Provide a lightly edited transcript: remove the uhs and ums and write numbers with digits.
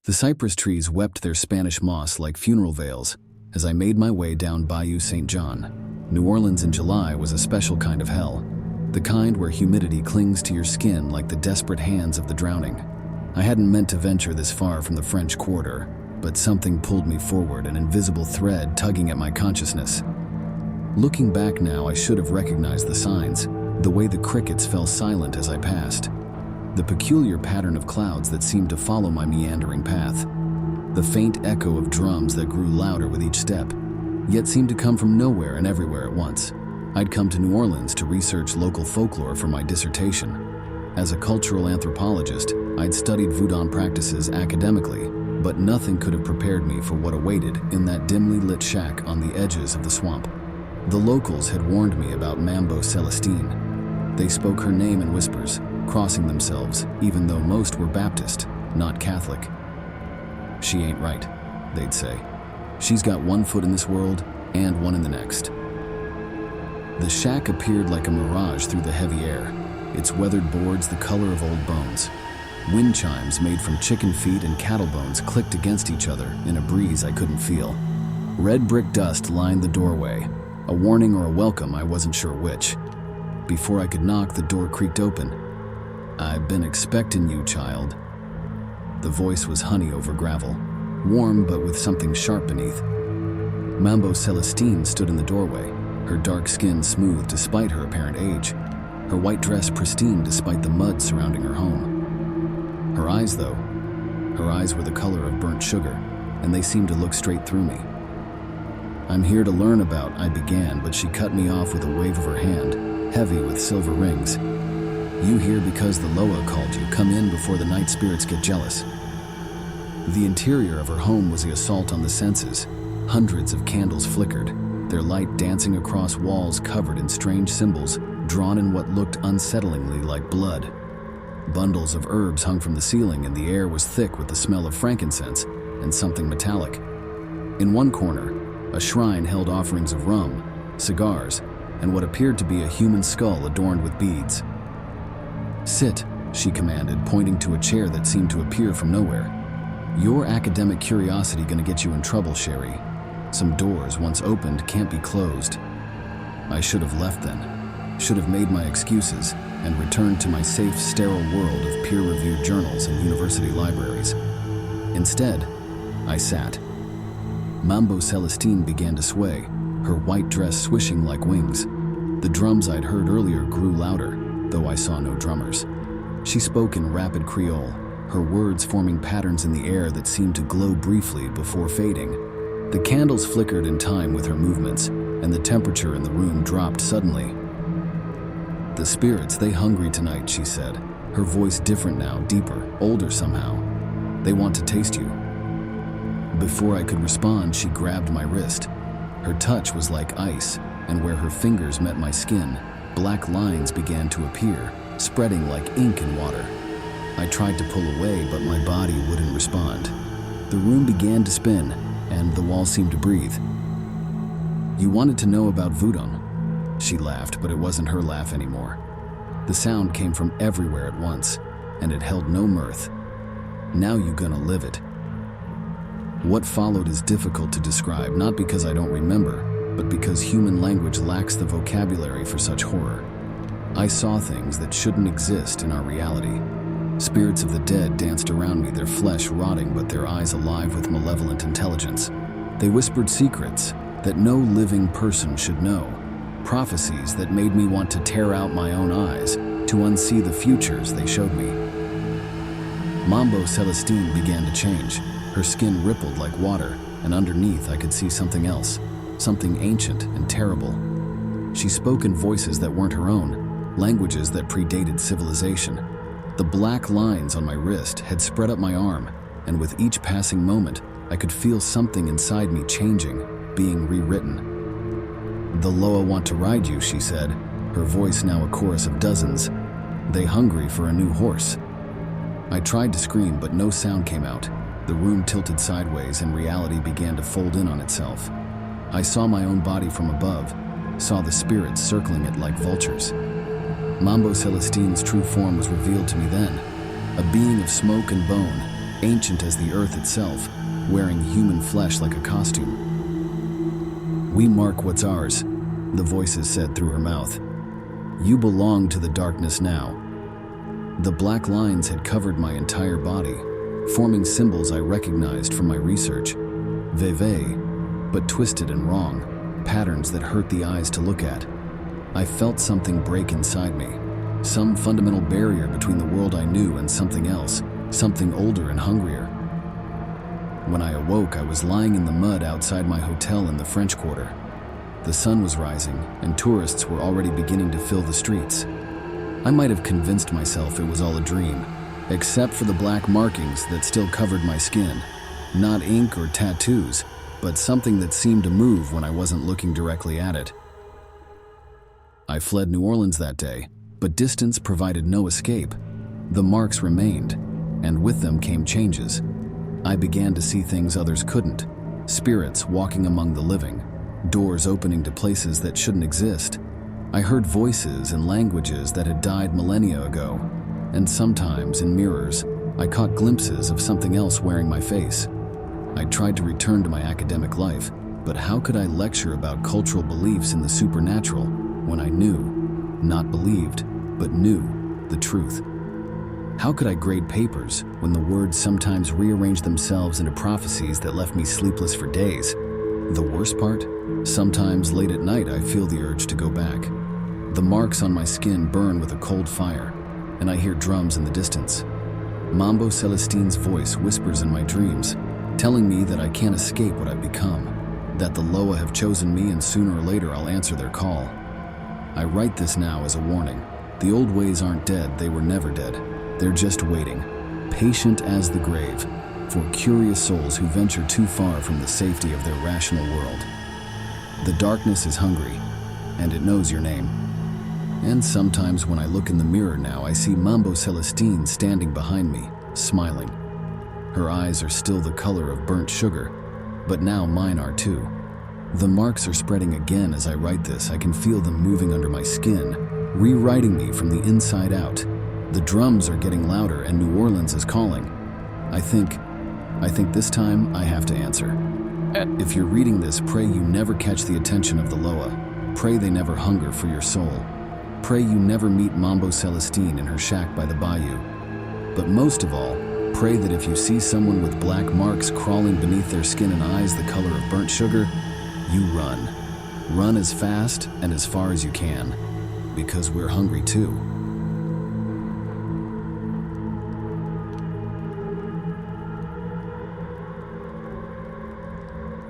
The cypress trees wept their Spanish moss like funeral veils as I made my way down Bayou St. John. New Orleans in July was a special kind of hell, the kind where humidity clings to your skin like the desperate hands of the drowning. I hadn't meant to venture this far from the French Quarter, but something pulled me forward, an invisible thread tugging at my consciousness. Looking back now, I should have recognized the signs, the way the crickets fell silent as I passed, the peculiar pattern of clouds that seemed to follow my meandering path, the faint echo of drums that grew louder with each step, yet seemed to come from nowhere and everywhere at once. I'd come to New Orleans to research local folklore for my dissertation. As a cultural anthropologist, I'd studied voodoo practices academically, but nothing could have prepared me for what awaited in that dimly lit shack on the edges of the swamp. The locals had warned me about Mambo Celestine. They spoke her name in whispers, crossing themselves, even though most were Baptist, not Catholic. "She ain't right," they'd say. "She's got one foot in this world and one in the next." The shack appeared like a mirage through the heavy air, its weathered boards the color of old bones. Wind chimes made from chicken feet and cattle bones clicked against each other in a breeze I couldn't feel. Red brick dust lined the doorway, a warning or a welcome, I wasn't sure which. Before I could knock, the door creaked open. "I've been expecting you, child." The voice was honey over gravel, warm but with something sharp beneath. Mambo Celestine stood in the doorway, her dark skin smooth despite her apparent age, her white dress pristine despite the mud surrounding her home. Her eyes, though, her eyes were the color of burnt sugar, and they seemed to look straight through me. "I'm here to learn about," I began, but she cut me off with a wave of her hand, heavy with silver rings. "You here because the Loa called you. Come in before the night spirits get jealous." The interior of her home was the assault on the senses. Hundreds of candles flickered, their light dancing across walls covered in strange symbols drawn in what looked unsettlingly like blood. Bundles of herbs hung from the ceiling, and the air was thick with the smell of frankincense and something metallic. In one corner, a shrine held offerings of rum, cigars, and what appeared to be a human skull adorned with beads. "Sit," she commanded, pointing to a chair that seemed to appear from nowhere. "Your academic curiosity gonna get you in trouble, Sherry. Some doors, once opened, can't be closed." I should have left then, should have made my excuses, and returned to my safe, sterile world of peer-reviewed journals and university libraries. Instead, I sat. Mambo Celestine began to sway, her white dress swishing like wings. The drums I'd heard earlier grew louder, though I saw no drummers. She spoke in rapid Creole, her words forming patterns in the air that seemed to glow briefly before fading. The candles flickered in time with her movements, and the temperature in the room dropped suddenly. "The spirits, they hungry tonight," she said, her voice different now, deeper, older somehow. "They want to taste you." Before I could respond, she grabbed my wrist. Her touch was like ice, and where her fingers met my skin, black lines began to appear, spreading like ink in water. I tried to pull away, but my body wouldn't respond. The room began to spin, and the wall seemed to breathe. "You wanted to know about voodoo?" She laughed, but it wasn't her laugh anymore. The sound came from everywhere at once, and it held no mirth. "Now you gonna live it." What followed is difficult to describe, not because I don't remember, but because human language lacks the vocabulary for such horror. I saw things that shouldn't exist in our reality. Spirits of the dead danced around me, their flesh rotting but their eyes alive with malevolent intelligence. They whispered secrets that no living person should know, prophecies that made me want to tear out my own eyes to unsee the futures they showed me. Mambo Celestine began to change. Her skin rippled like water, and underneath I could see something else, something ancient and terrible. She spoke in voices that weren't her own, languages that predated civilization. The black lines on my wrist had spread up my arm, and with each passing moment, I could feel something inside me changing, being rewritten. "The Loa want to ride you," she said, her voice now a chorus of dozens. "They hungry for a new horse." I tried to scream, but no sound came out. The room tilted sideways, and reality began to fold in on itself. I saw my own body from above, saw the spirits circling it like vultures. Mambo Celestine's true form was revealed to me then, a being of smoke and bone, ancient as the earth itself, wearing human flesh like a costume. "We mark what's ours," the voices said through her mouth. "You belong to the darkness now." The black lines had covered my entire body, forming symbols I recognized from my research. Veve, but twisted and wrong, patterns that hurt the eyes to look at. I felt something break inside me, some fundamental barrier between the world I knew and something else, something older and hungrier. When I awoke, I was lying in the mud outside my hotel in the French Quarter. The sun was rising, and tourists were already beginning to fill the streets. I might have convinced myself it was all a dream, except for the black markings that still covered my skin. Not ink or tattoos, but something that seemed to move when I wasn't looking directly at it. I fled New Orleans that day, but distance provided no escape. The marks remained, and with them came changes. I began to see things others couldn't. Spirits walking among the living, doors opening to places that shouldn't exist. I heard voices in languages that had died millennia ago, and sometimes in mirrors, I caught glimpses of something else wearing my face. I tried to return to my academic life, but how could I lecture about cultural beliefs in the supernatural when I knew, not believed, but knew the truth? How could I grade papers when the words sometimes rearranged themselves into prophecies that left me sleepless for days? The worst part? Sometimes late at night I feel the urge to go back. The marks on my skin burn with a cold fire, and I hear drums in the distance. Mambo Celestine's voice whispers in my dreams, telling me that I can't escape what I've become, that the Loa have chosen me and sooner or later I'll answer their call. I write this now as a warning. The old ways aren't dead, they were never dead. They're just waiting, patient as the grave, for curious souls who venture too far from the safety of their rational world. The darkness is hungry, and it knows your name. And sometimes when I look in the mirror now, I see Mambo Celestine standing behind me, smiling. Her eyes are still the color of burnt sugar, but now mine are too. The marks are spreading again as I write this. I can feel them moving under my skin, rewriting me from the inside out. The drums are getting louder and New Orleans is calling. I think this time I have to answer. If you're reading this, pray you never catch the attention of the Loa. Pray they never hunger for your soul. Pray you never meet Mambo Celestine in her shack by the bayou. But most of all, pray that if you see someone with black marks crawling beneath their skin and eyes the color of burnt sugar, you run. Run as fast and as far as you can, because we're hungry too.